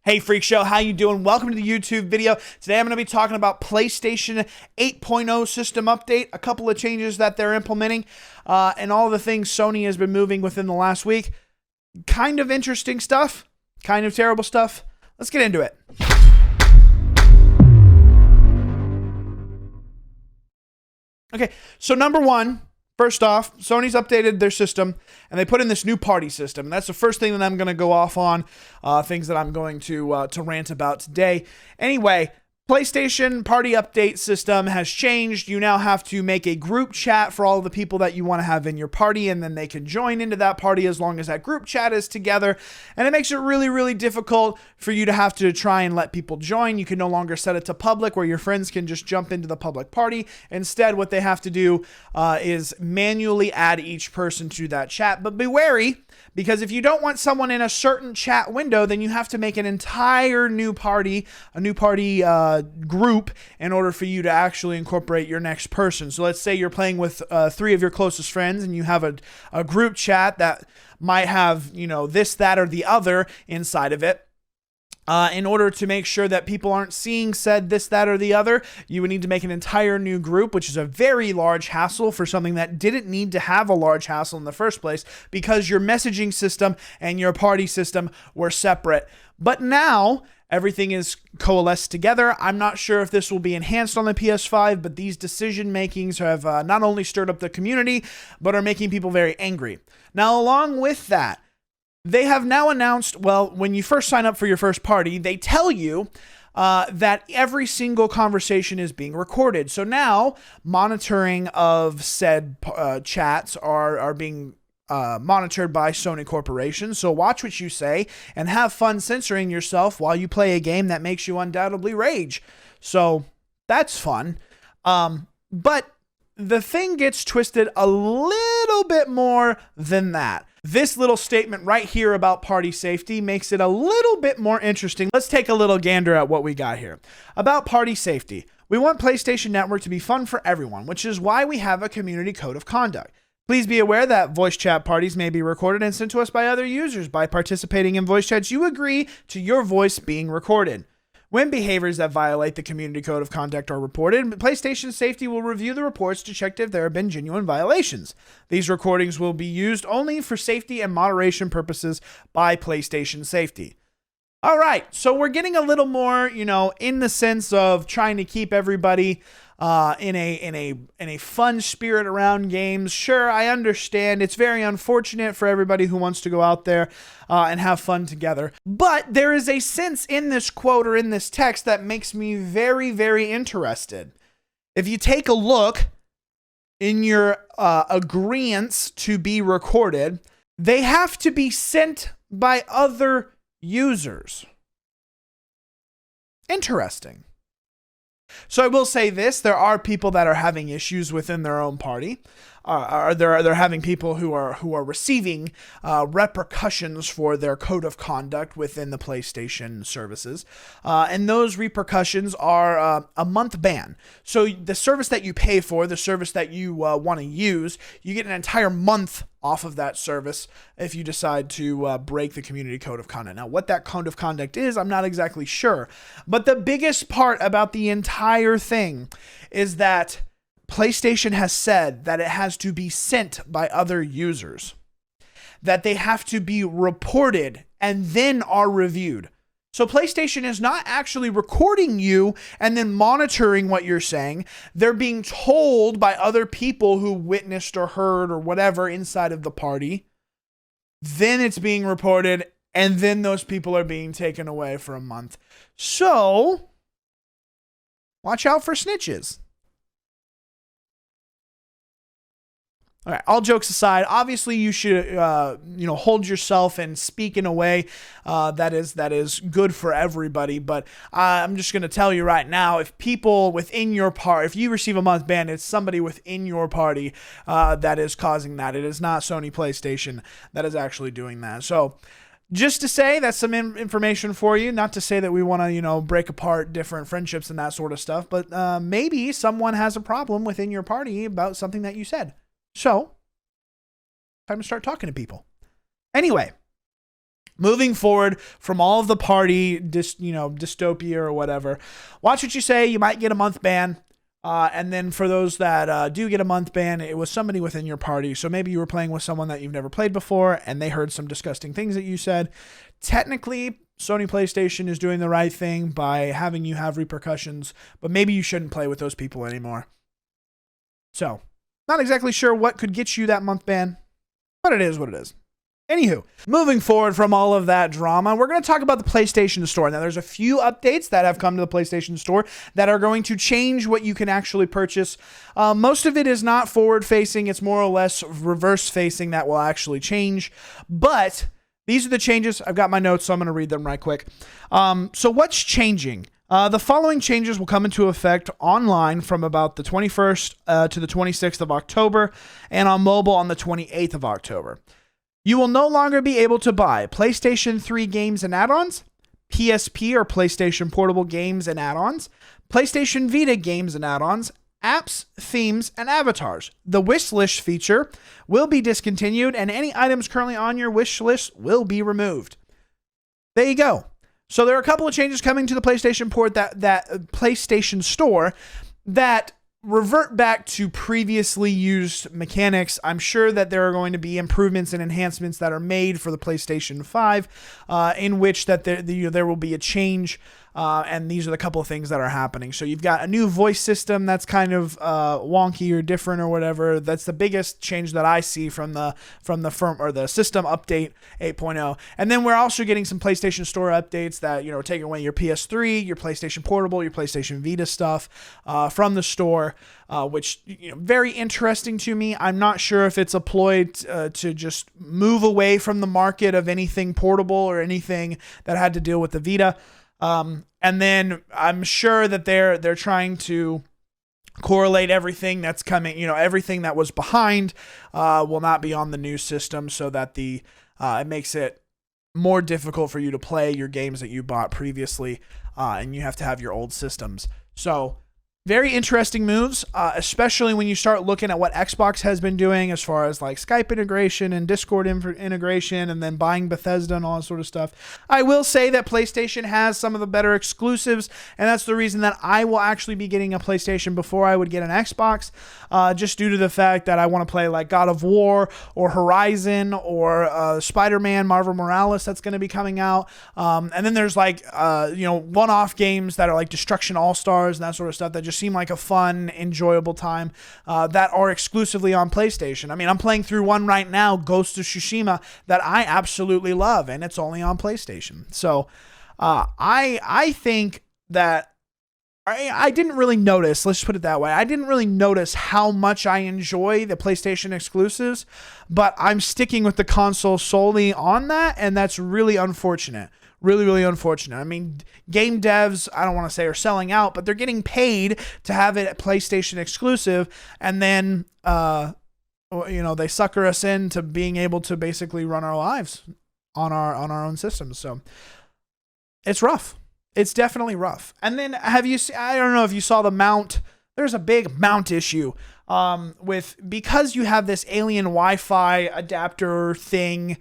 Hey Freak Show, how you doing? Welcome to the YouTube video. Today I'm going to be talking about PlayStation 8.0 system update, a couple of changes that they're implementing, and all the things Sony has been moving within the last week. Kind of interesting stuff, kind of terrible stuff. Let's get into it. Okay, so number one, first off, Sony's updated their system, and they put in this new party system. And that's the first thing that I'm going to go off on, things that I'm going to rant about today. Anyway, PlayStation Party Update system has changed. You now have to make a group chat for all the people that you want to have in your party, and then they can join into that party as long as that group chat is together. And it makes it really, really difficult for you to have to try and let people join. You can no longer set it to public where your friends can just jump into the public party. Instead, what they have to do is manually add each person to that chat. But be wary, because if you don't want someone in a certain chat window, then you have to make an entire new party, group in order for you to actually incorporate your next person. So let's say you're playing with three of your closest friends, and you have a group chat that might have, this, that, or the other inside of it. In order to make sure that people aren't seeing said this, that, or the other, you would need to make an entire new group, which is a very large hassle for something that didn't need to have a large hassle in the first place, because your messaging system and your party system were separate. But now everything is coalesced together. I'm not sure if this will be enhanced on the PS5, but these decision makings have not only stirred up the community, but are making people very angry. Now, along with that, they have now announced, well, when you first sign up for your first party, they tell you that every single conversation is being recorded. So now monitoring of said chats are being monitored by Sony Corporation. So watch what you say and have fun censoring yourself while you play a game that makes you undoubtedly rage. So that's fun. But the thing gets twisted a little bit more than that. This little statement right here about party safety makes it a little bit more interesting. Let's take a little gander at what we got here. About party safety, we want PlayStation Network to be fun for everyone, which is why we have a community code of conduct. Please be aware that voice chat parties may be recorded and sent to us by other users. By participating in voice chats, you agree to your voice being recorded. When behaviors that violate the community code of conduct are reported, PlayStation Safety will review the reports to check if there have been genuine violations. These recordings will be used only for safety and moderation purposes by PlayStation Safety. All right, so we're getting a little more, in the sense of trying to keep everybody in a fun spirit around games. Sure, I understand. It's very unfortunate for everybody who wants to go out there and have fun together. But there is a sense in this quote or in this text that makes me very, very interested. If you take a look in your agreements to be recorded, they have to be sent by other users. Interesting. So I will say this, there are people that are having issues within their own party. They're having people who are receiving repercussions for their code of conduct within the PlayStation services. And those repercussions are a month ban. So the service that you pay for, the service that you want to use, you get an entire month off of that service if you decide to break the community code of conduct. Now, what that code of conduct is, I'm not exactly sure. But the biggest part about the entire thing is that PlayStation has said that it has to be sent by other users, that they have to be reported and then are reviewed. So PlayStation is not actually recording you and then monitoring what you're saying. They're being told by other people who witnessed or heard or whatever inside of the party. Then it's being reported, and then those people are being taken away for a month. So watch out for snitches. All right, all jokes aside, obviously you should, hold yourself and speak in a way that is good for everybody. But I'm just going to tell you right now, if people within your party, if you receive a month ban, it's somebody within your party that is causing that. It is not Sony PlayStation that is actually doing that. So just to say, that's some information for you. Not to say that we want to, break apart different friendships and that sort of stuff. But maybe someone has a problem within your party about something that you said. So, time to start talking to people. Anyway, Moving forward from all of the party, dystopia or whatever, watch what you say. You might get a month ban. And then for those that do get a month ban, it was somebody within your party. So maybe you were playing with someone that you've never played before and they heard some disgusting things that you said. Technically, Sony PlayStation is doing the right thing by having you have repercussions, but maybe you shouldn't play with those people anymore. So, not exactly sure what could get you that month ban, but it is what it is. Anywho, moving forward from all of that drama, we're going to talk about the PlayStation Store. Now, there's a few updates that have come to the PlayStation Store that are going to change what you can actually purchase. Most of it is not forward-facing. It's more or less reverse-facing that will actually change. But these are the changes. I've got my notes, so I'm going to read them right quick. So what's changing? The following changes will come into effect online from about the 21st to the 26th of October, and on mobile on the 28th of October. You will no longer be able to buy PlayStation 3 games and add-ons, PSP or PlayStation Portable games and add-ons, PlayStation Vita games and add-ons, apps, themes, and avatars. The wish list feature will be discontinued, and any items currently on your wish list will be removed. There you go. So there are a couple of changes coming to the PlayStation Port that PlayStation Store that revert back to previously used mechanics. I'm sure that there are going to be improvements and enhancements that are made for the PlayStation 5, in which that there will be a change. And these are the couple of things that are happening. So you've got a new voice system that's kind of wonky or different or whatever. That's the biggest change that I see from the firm or the system update 8.0. And then we're also getting some PlayStation Store updates that are taking away your PS3, your PlayStation Portable, your PlayStation Vita stuff from the store, which very interesting to me. I'm not sure if it's a ploy to just move away from the market of anything portable or anything that had to deal with the Vita. And then I'm sure that they're trying to correlate everything that's coming, everything that was behind, will not be on the new system, so that it makes it more difficult for you to play your games that you bought previously, and you have to have your old systems. So very interesting moves, especially when you start looking at what Xbox has been doing as far as like Skype integration and Discord integration, and then buying Bethesda and all that sort of stuff. I will say that PlayStation has some of the better exclusives, and that's the reason that I will actually be getting a PlayStation before I would get an Xbox, just due to the fact that I want to play like God of War or Horizon or Spider-Man, Marvel Morales that's going to be coming out. And then there's like, one-off games that are like Destruction All-Stars and that sort of stuff that just seem like a fun, enjoyable time that are exclusively on PlayStation. I mean, I'm playing through one right now, Ghost of Tsushima, that I absolutely love, and it's only on PlayStation. So I think that I didn't really notice, let's put it that way, I didn't really notice how much I enjoy the PlayStation exclusives, but I'm sticking with the console solely on that, and that's really unfortunate. Really, really unfortunate. I mean, game devs, I don't want to say are selling out, but they're getting paid to have it at PlayStation exclusive, and then, they sucker us into being able to basically run our lives on our own systems. So it's rough. It's definitely rough. And then I don't know if you saw the mount. There's a big mount issue. Because you have this alien Wi-Fi adapter thing,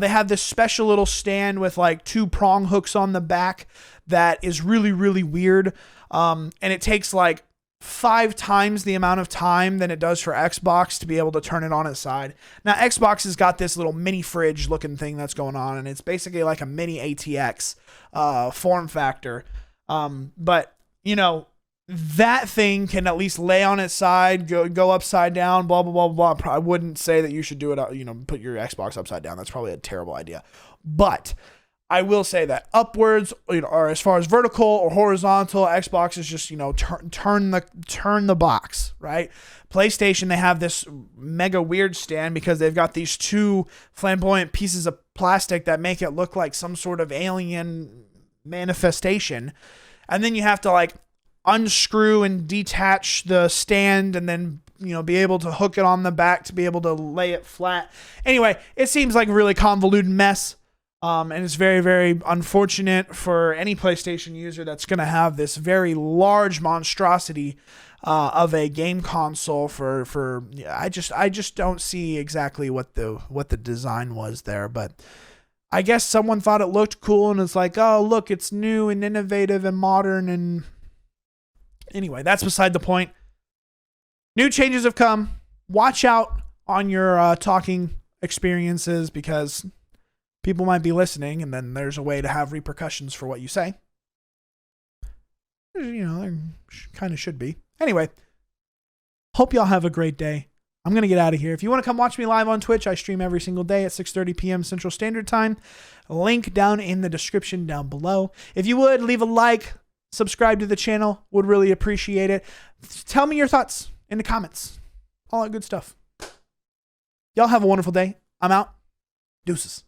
they have this special little stand with like 2 prong hooks on the back that is really, really weird. And it takes like 5 times the amount of time than it does for Xbox to be able to turn it on its side. Now, Xbox has got this little mini fridge looking thing that's going on, and it's basically like a mini ATX form factor. But that thing can at least lay on its side, go upside down, blah, blah, blah, blah. I wouldn't say that you should do it, put your Xbox upside down. That's probably a terrible idea. But I will say that upwards, or as far as vertical or horizontal, Xbox is just, turn the box, right? PlayStation, they have this mega weird stand because they've got these 2 flamboyant pieces of plastic that make it look like some sort of alien manifestation. And then you have to like unscrew and detach the stand and then be able to hook it on the back to be able to lay it flat. Anyway, it seems like a really convoluted mess, and it's very, very unfortunate for any PlayStation user that's going to have this very large monstrosity of a game console I just don't see exactly what the design was there, but I guess someone thought it looked cool and it's like, oh, look, it's new and innovative and modern. And anyway, that's beside the point. New changes have come. Watch out on your talking experiences because people might be listening and then there's a way to have repercussions for what you say. You know, there kind of should be. Anyway, hope y'all have a great day. I'm going to get out of here. If you want to come watch me live on Twitch, I stream every single day at 6:30 p.m. Central Standard Time. Link down in the description down below. If you would, leave a like, subscribe to the channel. Would really appreciate it. Tell me your thoughts in the comments. All that good stuff. Y'all have a wonderful day. I'm out. Deuces.